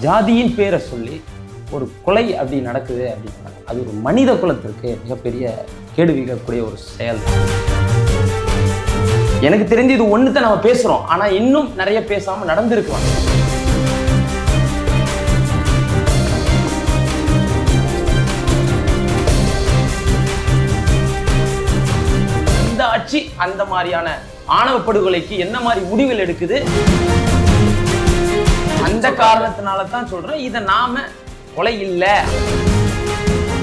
ஜாதியின் பேரை சொல்லி ஒரு கொலை அப்படி நடக்குது அப்படின்னா அது ஒரு மனித குலத்திற்கு மிகப்பெரிய கேடு விகக்கூடிய ஒரு செயல். எனக்கு தெரிஞ்சு இது ஒன்று தான் நம்ம பேசுகிறோம், ஆனால் இன்னும் நிறைய பேசாமல் நடந்திருக்கலாம். இந்த ஆட்சி அந்த மாதிரியான ஆணவ படுகொலைக்கு என்ன மாதிரி முடிவுகள் எடுக்குது? அந்த காரணத்தினால தான் சொல்றேன், இதை நாம கொலை இல்லை.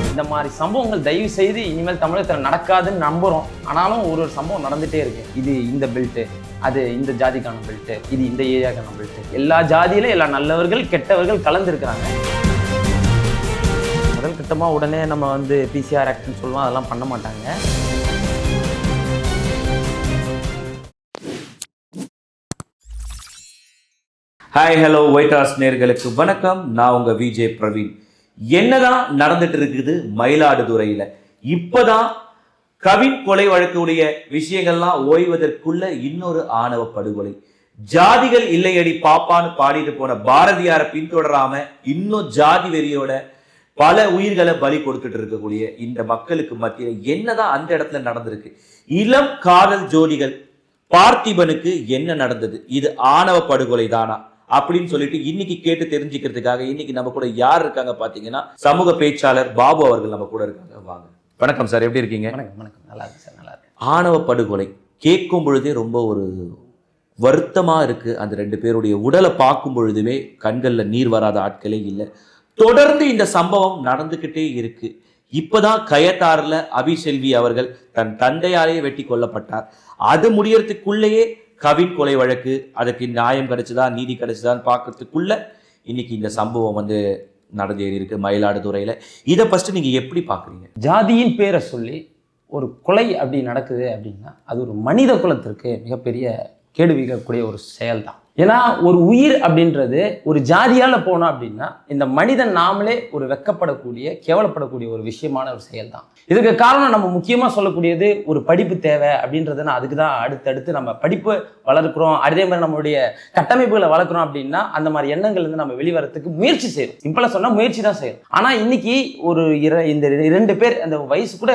இந்த மாதிரி சம்பவங்கள் தயவு செய்து இனிமேல் தமிழகத்தில் நடக்காதுன்னு நம்புறோம். ஆனாலும் ஒரு சம்பவம் நடந்துட்டே இருக்கு. இது இந்த பெல்ட்டு, அது இந்த ஜாதிக்கான பெல்ட்டு, இது இந்த ஏரியாக்கான பெல்ட்டு. எல்லா ஜாதியில எல்லா நல்லவர்கள் கெட்டவர்கள் கலந்துருக்கிறாங்க. முதல் கட்டமாக உடனே நம்ம பிசிஆர் ஆக்ட்னு சொல்லுவோம், அதெல்லாம் பண்ண மாட்டாங்க. ஹாய் ஹலோ ஒயிட் ஹார்ஸ் நேயர்களுக்கு வணக்கம். நான் உங்க விஜே பிரவீன். என்னதான் நடந்துட்டு இருக்குது மயிலாடுதுறையில? இப்பதான் கவின் கொலை வழக்குடைய விஷயங்கள்லாம் ஓய்வதற்குள்ள இன்னொரு ஆணவ படுகொலை. ஜாதிகள் இல்லையடி பாப்பான்னு பாடிட்டு போன பாரதியாரை பின்தொடராம இன்னும் ஜாதி வெறியோட பல உயிர்களை பலி கொடுத்துட்டு இருக்கக்கூடிய இந்த மக்களுக்கு மத்தியில என்னதான் அந்த இடத்துல நடந்திருக்கு? இளம் காதல் ஜோடிகள் பார்த்திபனுக்கு என்ன நடந்தது? இது ஆணவ படுகொலை தானா அப்படின்னு சொல்லிட்டு இன்னைக்கு கேட்டு தெரிஞ்சுக்கிறதுக்காக இன்னைக்கு நம்ம கூட யார் இருக்காங்க பாத்தீங்கன்னா, சமூக பேச்சாளர் பாபு அவர்கள் நம்ம கூட இருக்காங்க. வாங்க. வணக்கம் சார், எப்படி இருக்கீங்க? வணக்கம். நல்லா இருக்கு சார், நல்லா இருக்கு. ஆணவ படுகொலை கேட்கும் பொழுதே ரொம்ப ஒரு வருத்தமா இருக்கு. அந்த ரெண்டு பேருடைய உடலை பார்க்கும் பொழுதுமே கண்கள்ல நீர் வராத ஆட்களே இல்லை. தொடர்ந்து இந்த சம்பவம் நடந்துகிட்டே இருக்கு. இப்பதான் கயத்தாறுல அபிசெல்வி அவர்கள் தன் தந்தையாலேயே வெட்டி கொல்லப்பட்டார். அது முடியறதுக்குள்ளேயே கவின் கொலை வழக்கு, அதுக்கு நியாயம் கிடைச்சதா நீதி கிடைச்சதான்னு பார்க்கறதுக்குள்ள இன்னைக்கு இந்த சம்பவம் நடந்தேறி இருக்கு மயிலாடுதுறையில. இதை ஃபர்ஸ்ட் நீங்க எப்படி பாக்குறீங்க? ஜாதியின் பேரை சொல்லி ஒரு கொலை அப்படி நடக்குது அப்படின்னா அது ஒரு மனித குலத்திற்கு மிகப்பெரிய கேடு விகக்கூடிய ஒரு செயல் தான். ஏன்னா ஒரு உயிர் அப்படின்றது ஒரு ஜாதியால போனோம் அப்படின்னா இந்த மனிதன் நாமளே ஒரு வெக்கப்படக்கூடிய கேவலப்படக்கூடிய ஒரு விஷயமான ஒரு செயல் தான். இதுக்கு காரணம் நம்ம முக்கியமா சொல்லக்கூடியது ஒரு படிப்பு தேவை அப்படின்றது. அதுக்கு தான் அடுத்தடுத்து நம்ம படிப்பு வளர்க்குறோம், அதே மாதிரி நம்மளுடைய கட்டமைப்புகளை வளர்க்குறோம் அப்படின்னா அந்த மாதிரி எண்ணங்கள் நம்ம வெளிவரத்துக்கு முயற்சி செய்யறோம். சிம்பிளா சொன்னா முயற்சி தான் செய்யறோம். ஆனா இன்னைக்கு ஒரு இந்த 2 பேர், அந்த வயசு கூட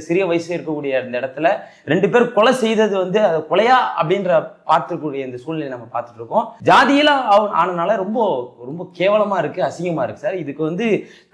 சிறிய வயசு இருக்கக்கூடிய இந்த இடத்துல 2 பேர் கொலை செய்தது அது கொலையா அப்படின்ற பார்த்துக்கூடிய இந்த சூழ்நிலை நம்ம பார்த்துட்டு இருக்கோம். ஜாதியில ஆனனால ரொம்ப ரொம்ப கேவலமா இருக்கு, அசிங்கமா இருக்கு சார். இதுக்கு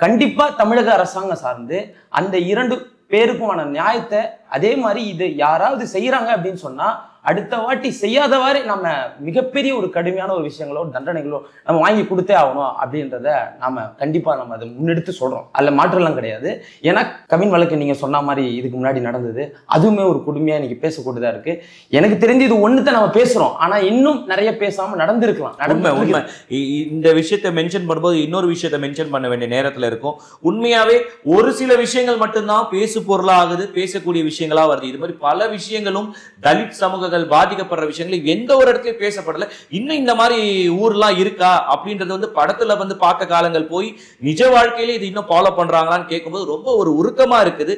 கண்டிப்பா தமிழக அரசாங்கம் சார்ந்து அந்த 2 பேருக்குமான நியாயத்தை, அதே மாதிரி இது யாராவது செய்யறாங்க அப்படின்னு சொன்னா அடுத்த வாட்டி செய்யாதவாறு நம்ம மிகப்பெரிய ஒரு கடுமையான ஒரு விஷயங்களோ தண்டனைகளோ நம்ம வாங்கி கொடுத்தே ஆகணும் அப்படின்றத நாம கண்டிப்பா நம்ம அதை முன்னெடுத்து சொல்றோம். அதுல மாற்றம்லாம் கிடையாது. ஏன்னா கவின் வழக்கு நீங்க சொன்ன மாதிரி இதுக்கு முன்னாடி நடந்தது, அதுவுமே ஒரு கொடுமையா இன்னைக்கு பேசக்கூடியதா இருக்கு. எனக்கு தெரிஞ்சு இது ஒன்று தான் நம்ம பேசுறோம், ஆனா இன்னும் நிறைய பேசாம நடந்திருக்கலாம். உண்மை. இந்த விஷயத்தை மென்ஷன் பண்ணும்போது இன்னொரு விஷயத்தை மென்ஷன் பண்ண வேண்டிய நேரத்துல இருக்கும். உண்மையாவே ஒரு சில விஷயங்கள் மட்டும்தான் பேசு பொருளா ஆகுது, பேசக்கூடிய விஷயங்களா வருது. இது மாதிரி பல விஷயங்களும் தலித் சமூக பாதிக்கப்படுற விஷயங்கள் எந்த ஒரு இடத்துலயும் பேசப்படல. இன்னும் இந்த மாதிரி ஊர்லாம் இருக்கா அப்படின்றது படத்துல பார்க்க காலங்கள் போய் நிஜ வாழ்க்கையில இது இன்னும் ஃபாலோ பண்றாங்களான்னு கேட்கும்போது ரொம்ப ஒரு உருக்கமா இருக்குது.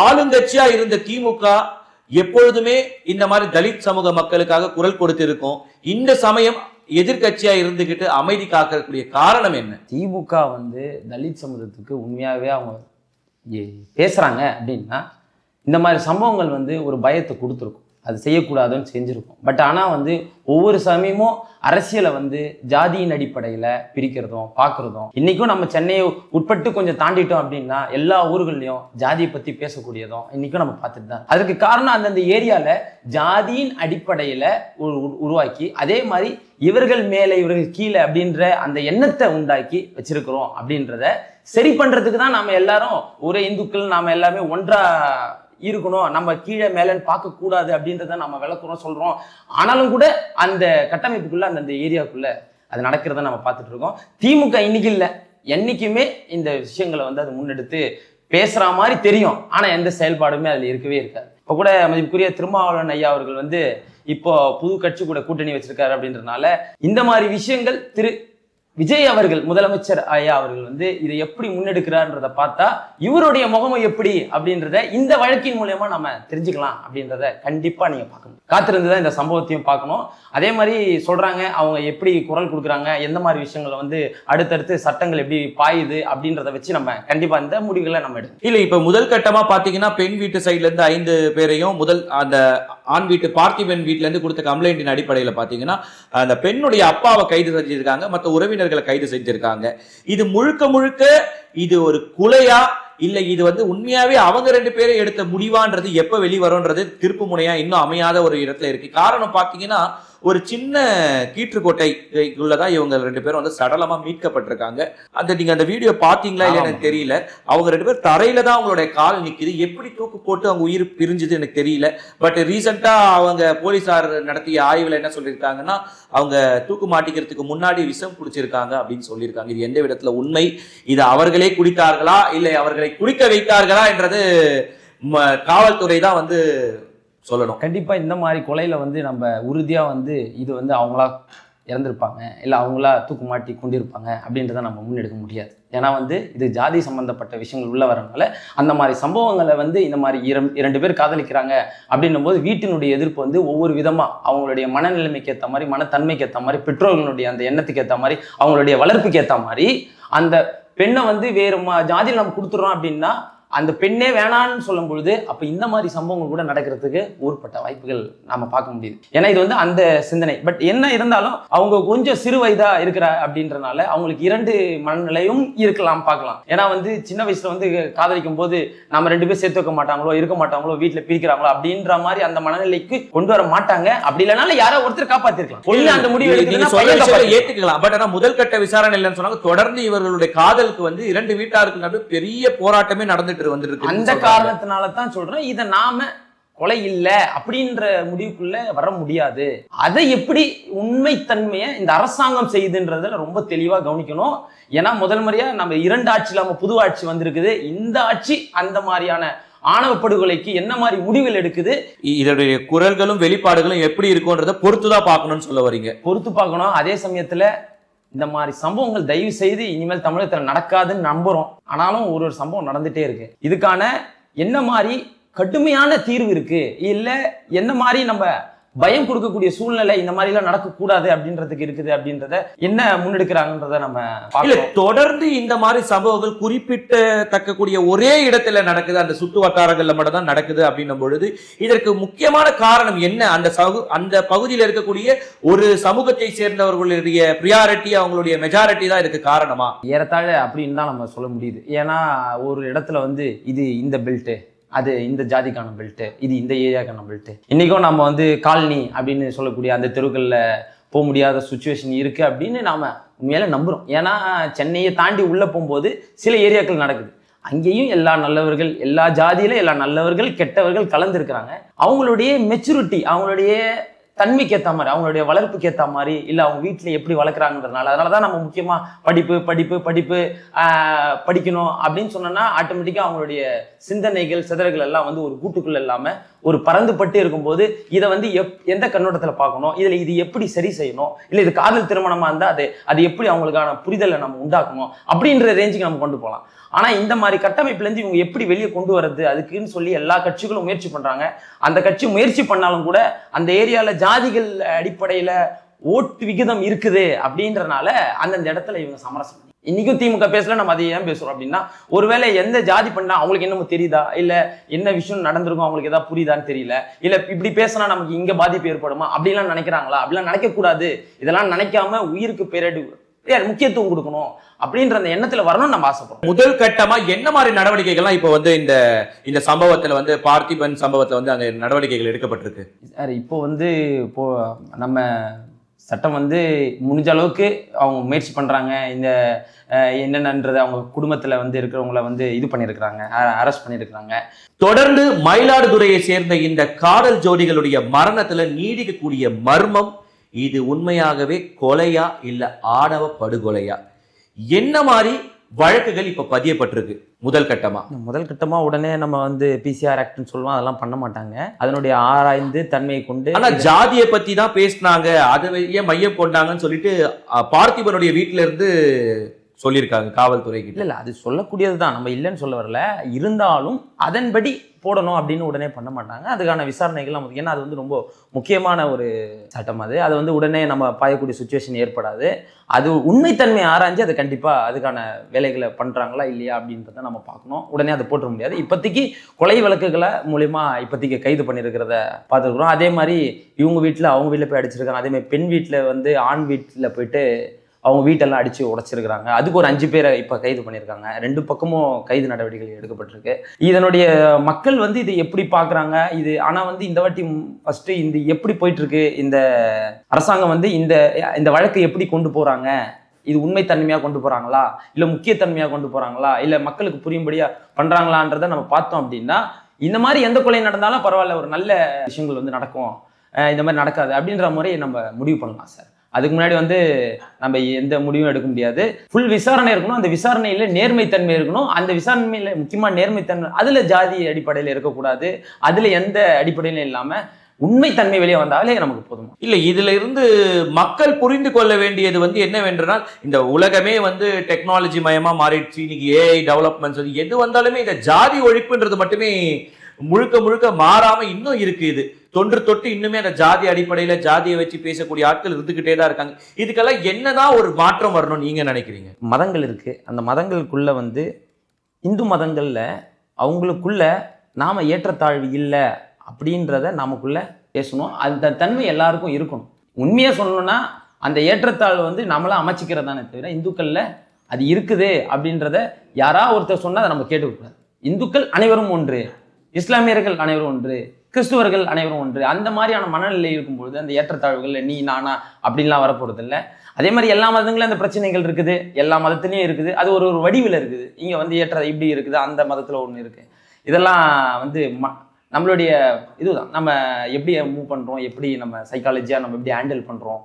ஆளுங்கட்சியா இருந்த திமுக எப்பொழுதுமே இந்த மாதிரி தலித் சமூக மக்களுக்காக குரல் கொடுத்து இருக்கும். இந்த சமயம் எதிர்கட்சியா இருந்துகிட்டு அமைதி காக்கக்கூடிய காரணம் என்ன? திமுக தலித் சமூகத்துக்கு உண்மையாவே அவங்க பேசுறாங்க அப்படின்னா இந்த மாதிரி சம்பவங்கள் ஒரு பயத்தை கொடுத்துருக்கும். அது செய்யக்கூடாதுன்னு செஞ்சுருக்கும். பட் ஆனால் ஒவ்வொரு சமயமும் அரசியலை ஜாதியின் அடிப்படையில் பிரிக்கிறதும் பார்க்குறதும், இன்றைக்கும் நம்ம சென்னையை உட்பட்டு கொஞ்சம் தாண்டிட்டோம் அப்படின்னா எல்லா ஊர்கள்லையும் ஜாதியை பற்றி பேசக்கூடியதும் இன்றைக்கும் நம்ம பார்த்துட்டு தான். அதுக்கு காரணம் அந்தந்த ஏரியாவில் ஜாதியின் அடிப்படையில் உருவாக்கி, அதே மாதிரி இவர்கள் மேலே இவர்கள் கீழே அப்படின்ற அந்த எண்ணத்தை உண்டாக்கி வச்சிருக்கிறோம். அப்படின்றத சரி பண்ணுறதுக்கு தான் நாம் எல்லாரும் ஒரே இந்துக்கள் நாம் எல்லாமே ஒன்றா இருக்கணும், நம்ம கீழே மேலன்னு பார்க்க கூடாது அப்படின்றத நம்ம விளக்குறோம், சொல்றோம். ஆனாலும் கூட அந்த கட்டமைப்புக்குள்ள அந்த ஏரியாவுக்குள்ள அது நடக்கிறத நம்ம பார்த்துட்டு இருக்கோம். திமுக இன்னைக்கு இல்லை, என்னைக்குமே இந்த விஷயங்களை அது முன்னெடுத்து பேசுற மாதிரி தெரியும். ஆனா எந்த செயல்பாடுமே அதுல இருக்கவே இருக்காது. இப்ப கூட மதிப்புக்குரிய திருமாவளவன் ஐயா அவர்கள் இப்போ புது கட்சி கூட கூட்டணி வச்சிருக்காரு அப்படின்றதுனால இந்த மாதிரி விஷயங்கள் விஜய் அவர்கள் முதலமைச்சர் ஐயா அவர்கள் வந்து இதை எப்படி முன்னெடுக்கிறார்ன்றத பார்த்தா இவருடைய முகமும் எப்படி அப்படின்றத இந்த வழக்கின் மூலமா நம்ம தெரிஞ்சுக்கலாம் அப்படின்றத கண்டிப்பா நீங்க பார்க்கணும். காத்திருந்துதான் இந்த சம்பவத்தையும் பார்க்கணும். அதே மாதிரி சொல்றாங்க அவங்க எப்படி குரல் கொடுக்குறாங்க, எந்த மாதிரி விஷயங்களை வந்து அடுத்தடுத்து சட்டங்கள் எப்படி பாயுது அப்படின்றத வச்சு நம்ம கண்டிப்பா இந்த முடிவுகளை நம்ம எடுக்கணும். இல்ல இப்ப முதல் கட்டமா பாத்தீங்கன்னா பெண் வீட்டு சைட்ல இருந்து 5 பேரையும் அந்த ஆண் வீட்டு பார்த்திபன் வீட்டுல இருந்து கொடுத்த கம்ப்ளைண்டின் அடிப்படையில பாத்தீங்கன்னா அந்த பெண்ணுடைய அப்பாவை கைது செஞ்சிருக்காங்க, மற்ற உறவினர்களை கைது செஞ்சிருக்காங்க. இது முழுக்க முழுக்க இது ஒரு கொலையா இல்ல இது வந்து உண்மையாவே அவங்க 2 பேரை எடுத்த முடிவான்றது எப்ப வெளிவரும்ன்றது திருப்பு முனையா இன்னும் அமையாத ஒரு இடத்துல இருக்கு. காரணம் பாத்தீங்கன்னா ஒரு சின்ன கீற்றுக்கோட்டைக்குள்ளதான் இவங்க 2 பேரும் வந்து சடலமா மீட்கப்பட்டிருக்காங்க. நீங்க அந்த வீடியோ பாத்தீங்களா இல்ல எனக்கு தெரியல. அவங்க 2 பேர் தரையில தான் அவங்களுடைய கால் நிக்குது. எப்படி தூக்கு போட்டு அவங்க உயிர் பிரிஞ்சது எனக்கு தெரியல. பட் ரீசெண்டா அவங்க போலீசார் நடத்திய ஆய்வுல என்ன சொல்லியிருக்காங்கன்னா அவங்க தூக்கு மாட்டிக்கிறதுக்கு முன்னாடி விஷம் குடிச்சிருக்காங்க அப்படின்னு சொல்லியிருக்காங்க. இது எந்த விதத்துல உண்மை, இது அவர்களே குடித்தார்களா இல்லை அவர்களை குடிக்க வைத்தார்களா என்றது காவல்துறை தான் வந்து சொல்லணும். கண்டிப்பா இந்த மாதிரி கொலையில வந்து நம்ம உறுதியா வந்து இது வந்து அவங்களா இறந்திருப்பாங்க இல்லை அவங்களா தூக்கு மாட்டி கொண்டிருப்பாங்க அப்படின்றத நம்ம முன்னெடுக்க முடியாது. ஏன்னா வந்து இது ஜாதி சம்பந்தப்பட்ட விஷயங்கள் உள்ள வரனால அந்த மாதிரி சம்பவங்களை வந்து இந்த மாதிரி 2 பேர் காதலிக்கிறாங்க அப்படின்னும் போது வீட்டினுடைய எதிர்ப்பு வந்து ஒவ்வொரு விதமா அவங்களுடைய மனநிலைமைக்கு ஏற்ற மாதிரி, மனத்தன்மைக்கு ஏற்ற மாதிரி, பெற்றோர்களுடைய அந்த எண்ணத்துக்கு ஏற்ற மாதிரி, அவங்களுடைய வளர்ப்புக்கு ஏற்ற மாதிரி அந்த பெண்ணை வந்து வேறு ஜாதியில் நம்ம கொடுத்துறோம் அப்படின்னா அந்த பெண்ணே வேணான்னு சொல்லும் பொழுது அப்போ இந்த மாதிரி சம்பவங்கள் கூட நடக்கிறதுக்கு ஊர்பட்ட வாய்ப்புகள் நாம பார்க்க முடியுது. ஏன்னா இது வந்து அந்த சிந்தனை. பட் என்ன இருந்தாலும் அவங்க கொஞ்சம் சிறு வயதா இருக்கிற அப்படின்றனால அவங்களுக்கு 2 மனநிலையும் இருக்கலாம், பார்க்கலாம். ஏன்னா வந்து சின்ன வயசுல வந்து காதலிக்கும் போது நம்ம 2 பேர் சேர்த்து வைக்க மாட்டாங்களோ, இருக்க மாட்டாங்களோ, வீட்டுல பிரிக்கிறாங்களோ அப்படின்ற மாதிரி அந்த மனநிலைக்கு கொண்டு வர மாட்டாங்க. அப்படி இல்லைனாலும் யாரோ ஒருத்தர் காப்பாத்திருக்கலாம். அந்த முடிவு ஏத்துக்கலாம். பட் ஆனா முதல் கட்ட விசாரணை இல்லைன்னு சொன்னாங்க. தொடர்ந்து இவர்களுடைய காதலுக்கு வந்து 2 வீட்டாருக்கு நடுவே பெரிய போராட்டமே நடந்துட்டு அந்த காரணத்தினால தான் சொல்றேன், இதை நாம கொலை இல்லை அப்படின்ற முடிவுக்குள்ள வர முடியாது. அதை எப்படி உண்மைத்தன்மையை இந்த அரசாங்கம் செய்யுதுன்றதுல ரொம்ப தெளிவா கவனிக்கணும். ஏன்னா முதல் முறையா நம்ம 2 ஆட்சி இல்லாம புது ஆட்சி வந்திருக்குது. இந்த ஆட்சி அந்த மாதிரியான ஆணவ படுகொலைக்கு என்ன மாதிரி முடிவுகள் எடுக்குது, இதனுடைய குரல்களும் வெளிப்பாடுகளும் எப்படி இருக்கும்ன்றத பொறுத்துதான் பார்க்கணும்னு சொல்ல வரீங்க. பொறுத்து பார்க்கணும். அதே சமயத்துல இந்த மாதிரி சம்பவங்கள் தயவு செய்து இனிமேல் தமிழகத்தில் நடக்காதுன்னு நம்புறோம். ஆனாலும் ஒரு சம்பவம் நடந்துட்டே இருக்கு. இதுக்கான என்ன மாதிரி கடுமையான தீர்வு இருக்கு, இல்ல என்ன மாதிரி நம்ம பயம் கொடுக்கக்கூடிய சூழ்நிலை இந்த மாதிரி எல்லாம் நடக்கக்கூடாது அப்படின்றதுக்கு இருக்குது அப்படின்றத என்ன முன்னெடுக்கிறாங்கன்றத நம்ம தொடர்ந்து இந்த மாதிரி சம்பவங்கள் குறிப்பிட்டத்தக்கக்கூடிய ஒரே இடத்துல நடக்குது, அந்த சுற்று வட்டாரங்கள்ல மட்டும் தான் நடக்குது அப்படின்னும் பொழுது இதற்கு முக்கியமான காரணம் என்ன? அந்த பகுதியில் இருக்கக்கூடிய ஒரு சமூகத்தை சேர்ந்தவர்களுடைய பிரியாரிட்டி, அவங்களுடைய மெஜாரிட்டி தான் இதுக்கு காரணமா? ஏறத்தாழ அப்படின்னு தான் நம்ம சொல்ல முடியுது. ஏன்னா ஒரு இடத்துல வந்து இது இந்த பெல்ட், அது இந்த ஜாதிக்கான பெல்ட்டு, இது இந்த ஏரியாக்கான பெல்ட்டு. இன்றைக்கும் நம்ம வந்து காலனி அப்படின்னு சொல்லக்கூடிய அந்த தெருக்களில் போக முடியாத சுச்சுவேஷன் இருக்குது அப்படின்னு நாம் உண்மையில நம்புகிறோம். ஏன்னா சென்னையை தாண்டி உள்ளே போகும்போது சில ஏரியாக்கள் நடக்குது. அங்கேயும் எல்லா நல்லவர்கள், எல்லா ஜாதியில எல்லா நல்லவர்கள் கெட்டவர்கள் கலந்துருக்கிறாங்க. அவங்களுடைய மெச்சூரிட்டி, அவங்களுடைய தன்மைக்கு ஏற்ற மாதிரி, அவங்களுடைய வளர்ப்புக்கு ஏற்ற மாதிரி, இல்லை அவங்க வீட்டில் எப்படி வளர்க்குறாங்கன்றதுனால. அதனால தான் நம்ம முக்கியமாக படிப்பு படிக்கணும் அப்படின்னு சொன்னோன்னா ஆட்டோமேட்டிக்காக அவங்களுடைய சிந்தனைகள் சிதறல்கள் எல்லாம் வந்து ஒரு கூட்டுக்குள்ள இல்லாமல் ஒரு பறந்துபட்டு இருக்கும்போது இதை வந்து எந்த கண்ணோட்டத்தில் பார்க்கணும், இதில் இது எப்படி சரி செய்யணும், இல்லை இது காதல் திருமணமாக இருந்தால் அது எப்படி அவங்களுக்கான புரிதலை நம்ம உண்டாக்கணும் அப்படின்ற ரேஞ்சுக்கு நம்ம கொண்டு போகலாம். ஆனால் இந்த மாதிரி கட்டமைப்புலேருந்து இவங்க எப்படி வெளியே கொண்டு வர்றது, அதுக்குன்னு சொல்லி எல்லா கட்சிகளும் முயற்சி பண்ணுறாங்க. அந்த கட்சி முயற்சி பண்ணாலும் கூட அந்த ஏரியாவில் ஜாதிகள் அடிப்படையில் ஓட்டு விகிதம் இருக்குது அப்படின்றனால அந்தந்த இடத்துல இவங்க சமரசம். இன்னைக்கும் திமுக பேசல, நம்ம அதை ஏன் பேசுறோம் அப்படின்னா ஒருவேளை எந்த ஜாதி பண்ணா அவங்களுக்கு என்னமோ தெரியுதா, இல்ல என்ன விஷயம் நடந்திருக்கும் அவங்களுக்கு ஏதாவது புரியுதான்னு தெரியல, இல்ல இப்படி பேசினா நமக்கு இங்க பாதிப்பு ஏற்படுமா அப்படிலாம் நினைக்கிறாங்களா? அப்படிலாம் நினைக்க கூடாது. இதெல்லாம் நினைக்காம உயிருக்கு பேரடி முக்கியத்துவம் கொடுக்கணும் அப்படின்ற அந்த எண்ணத்துல வரணும்னு நம்ம ஆசைப்படுறோம். முதல் கட்டமா என்ன மாதிரி நடவடிக்கைகள்லாம் இப்போ வந்து இந்த சம்பவத்துல வந்து பார்த்திபன் சம்பவத்துல வந்து அந்த நடவடிக்கைகள் எடுக்கப்பட்டிருக்கு சார்? இப்போ நம்ம சட்டம் வந்து முடிஞ்ச அளவுக்கு அவங்க முயற்சி பண்ணுறாங்க. இந்த என்னென்னன்றது அவங்க குடும்பத்தில் வந்து இருக்கிறவங்கள வந்து இது பண்ணியிருக்கிறாங்க, அரெஸ்ட் பண்ணியிருக்கிறாங்க. தொடர்ந்து மயிலாடுதுறையை சேர்ந்த இந்த காதல் ஜோடிகளுடைய மரணத்துல நீடிக்கக்கூடிய மர்மம், இது உண்மையாகவே கொலையா இல்ல ஆணவ படுகொலையா? என்ன மாதிரி வழக்குகள் இப்ப பதியப்பட்டிருக்கு முதல் கட்டமா. முதல் கட்டமா உடனே நம்ம வந்து பிசிஆர் ஆக்ட்னு சொல்லுவோம், அதெல்லாம் பண்ண மாட்டாங்க. அதனுடைய ஆராய்ந்து தன்மையை கொண்டு. ஆனா ஜாதியை பத்தி தான் பேசினாங்க, அதை ஏன் மையம் கொண்டாங்கன்னு சொல்லிட்டு பார்த்திபனுடைய வீட்டுல இருந்து சொல்லியிருக்காங்க காவல்துறை கிட்ட. இல்ல அது சொல்லக்கூடியது தான், நம்ம இல்லைன்னு சொல்ல வரல. இருந்தாலும் அதன்படி போடணும் அப்படின்னு உடனே பண்ண மாட்டாங்க. அதுக்கான விசாரணைகள் நமக்கு, ஏன்னா அது வந்து ரொம்ப முக்கியமான ஒரு சட்டம். அது வந்து உடனே நம்ம பாயக்கூடிய சுச்சுவேஷன் ஏற்படாது. அது உண்மைத்தன்மை ஆராய்ஞ்சு அது கண்டிப்பாக அதுக்கான வேலைகளை பண்ணுறாங்களா இல்லையா அப்படின்றத நம்ம பார்க்கணும். உடனே அதை போட்டுற முடியாது. இப்போதைக்கு கொலை வழக்குகளை மூலிமா இப்போதைக்கு கைது பண்ணியிருக்கிறத பார்த்துருக்குறோம். அதே மாதிரி இவங்க வீட்டில் அவங்க வீட்டில் போய் அடிச்சிருக்காங்க. அதே மாதிரி பெண் வீட்டில் வந்து ஆண் வீட்டில் போயிட்டு அவங்க வீட்டெல்லாம் அடித்து உடைச்சிருக்கிறாங்க. அதுக்கு ஒரு 5 பேரை இப்போ கைது பண்ணியிருக்காங்க. 2 பக்கமும் கைது நடவடிக்கைகள் எடுக்கப்பட்டிருக்கு. இதனுடைய மக்கள் வந்து இதை எப்படி பார்க்குறாங்க இது, ஆனால் வந்து இந்த வாட்டி ஃபஸ்ட்டு இந்த எப்படி போயிட்டுருக்கு இந்த அரசாங்கம் வந்து இந்த வழக்கை எப்படி கொண்டு போகிறாங்க, இது உண்மைத்தன்மையாக கொண்டு போகிறாங்களா இல்லை முக்கியத்தன்மையாக கொண்டு போகிறாங்களா இல்லை மக்களுக்கு புரியும்படியாக பண்ணுறாங்களான்றதை நம்ம பார்த்தோம் அப்படின்னா, இந்த மாதிரி எந்த கொலை நடந்தாலும் பரவாயில்ல, ஒரு நல்ல விஷயங்கள் வந்து நடக்கும், இந்த மாதிரி நடக்காது அப்படின்ற முறையை நம்ம முடிவு பண்ணலாம் சார். அதுக்கு முன்னாடி வந்து நம்ம எந்த முடிவும் எடுக்க முடியாது. ஃபுல் விசாரணை இருக்கணும். அந்த விசாரணையில் நேர்மைத்தன்மை இருக்கணும். அந்த விசாரணையில் முக்கியமாக நேர்மைத்தன்மை, அதில் ஜாதி அடிப்படையில் இருக்கக்கூடாது. அதில் எந்த அடிப்படையிலும் இல்லாமல் உண்மைத்தன்மை வெளியே வந்தாலே நமக்கு போதும். இல்லை, இதுல இருந்து மக்கள் புரிந்து கொள்ள வேண்டியது வந்து என்னவென்றால், இந்த உலகமே வந்து டெக்னாலஜி மயமா மாறிடுச்சு. இன்னைக்கு ஏஐ டெவலப்மெண்ட்ஸ் வந்து எது வந்தாலுமே இந்த ஜாதி ஒழிப்புன்றது மட்டுமே முழுக்க முழுக்க மாறாம இன்னும் இருக்கு. இது தொன்று தொட்டு இன்னுமே அந்த ஜாதி அடிப்படையில ஜாதியை வச்சு பேசக்கூடிய ஆட்கள் இருந்துகிட்டே தான் இருக்காங்க. இதுக்கெல்லாம் என்னதான் ஒரு மாற்றம் வரணும் நீங்க நினைக்கிறீங்க? மதங்கள் இருக்கு. அந்த மதங்களுக்குள்ள வந்து இந்து மதங்கள்ல அவங்களுக்குள்ள நாம ஏற்றத்தாழ்வு இல்லை அப்படின்றத நமக்குள்ள பேசணும். அந்த தன்மை எல்லாருக்கும் இருக்கணும். உண்மையாக சொல்லணும்னா அந்த ஏற்றத்தாழ்வு வந்து நம்மளா அமைச்சிக்கிறதானே தவிர, இந்துக்கள்ல அது இருக்குது அப்படின்றத யாரா ஒருத்தர் சொன்னா அதை நம்ம கேட்டுக்கூடாது. இந்துக்கள் அனைவரும் ஒன்று, இஸ்லாமியர்கள் அனைவரும் ஒன்று, கிறிஸ்துவர்கள் அனைவரும் ஒன்று, அந்த மாதிரியான மனநிலை இருக்கும்பொழுது அந்த ஏற்றத்தாழ்வுகள் நீ நானா அப்படின்லாம் வரப்போறது இல்லை. அதே மாதிரி எல்லா மதங்களும் அந்த பிரச்சனைகள் இருக்குது, எல்லா மதத்துலையும் இருக்குது. அது ஒரு வடிவில் இருக்குது. இங்கே வந்து ஏற்ற இப்படி இருக்குது, அந்த மதத்தில் ஒன்று இருக்குது. இதெல்லாம் வந்து நம்மளுடைய இதுதான், நம்ம எப்படி மூவ் பண்ணுறோம், எப்படி நம்ம சைக்காலஜியாக நம்ம எப்படி ஹேண்டில் பண்ணுறோம்,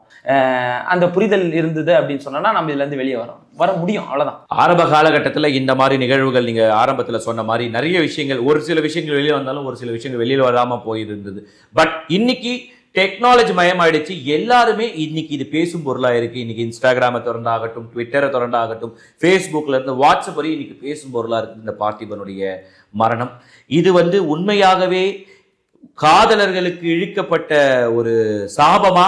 அந்த புரிதல் இருந்தது அப்படின்னு சொன்னோன்னா நம்ம இதுலேருந்து வெளியே வர முடியும். அவ்வளோதான். ஆரம்ப காலகட்டத்தில் இந்த மாதிரி நிகழ்வுகள் நீங்கள் ஆரம்பத்தில் சொன்ன மாதிரி நிறைய விஷயங்கள், ஒரு சில விஷயங்கள் வெளியே வந்தாலும் ஒரு சில விஷயங்கள் வெளியில் வராமல் போயிருந்தது. பட் இன்னைக்கு டெக்னாலஜி மயமாயிடுச்சு. எல்லாருமே இன்னைக்கு இது பேசும் பொருளாக இருக்குது. இன்னைக்கு இன்ஸ்டாகிராமை திறந்தாகட்டும், ட்விட்டரை திறந்தாகட்டும், ஃபேஸ்புக்கில் இருந்து வாட்ஸ்அப் வரையும் இன்னைக்கு பேசும் பொருளாக இருக்குது இந்த பார்த்திபனுடைய மரணம். இது வந்து உண்மையாகவே காதலர்களுக்கு இழுக்கப்பட்ட ஒரு சாபமா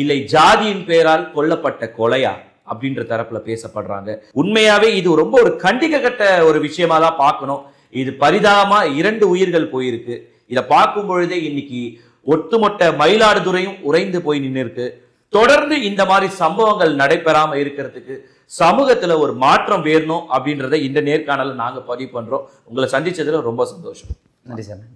இல்லை ஜாதியின் பெயரால் கொல்லப்பட்ட கொலையா அப்படின்ற தரப்புல பேசப்படுறாங்க. உண்மையாவே இது ரொம்ப ஒரு கண்டிக்கத்தக்க ஒரு விஷயமா தான் பார்க்கணும். இது பரிதாபமா 2 உயிர்கள் போயிருக்கு. இதை பார்க்கும் பொழுதே இன்னைக்கு ஒட்டுமொத்த மயிலாடுதுறையும் உறைந்து போய் நின்று இருக்கு. தொடர்ந்து இந்த மாதிரி சம்பவங்கள் நடைபெறாம இருக்கிறதுக்கு சமூகத்துல ஒரு மாற்றம் வேணும் அப்படின்றத இந்த நேர்காணல நாங்க பதிவு பண்றோம். உங்களை சந்திச்சதுல ரொம்ப சந்தோஷம். நன்றி சார்.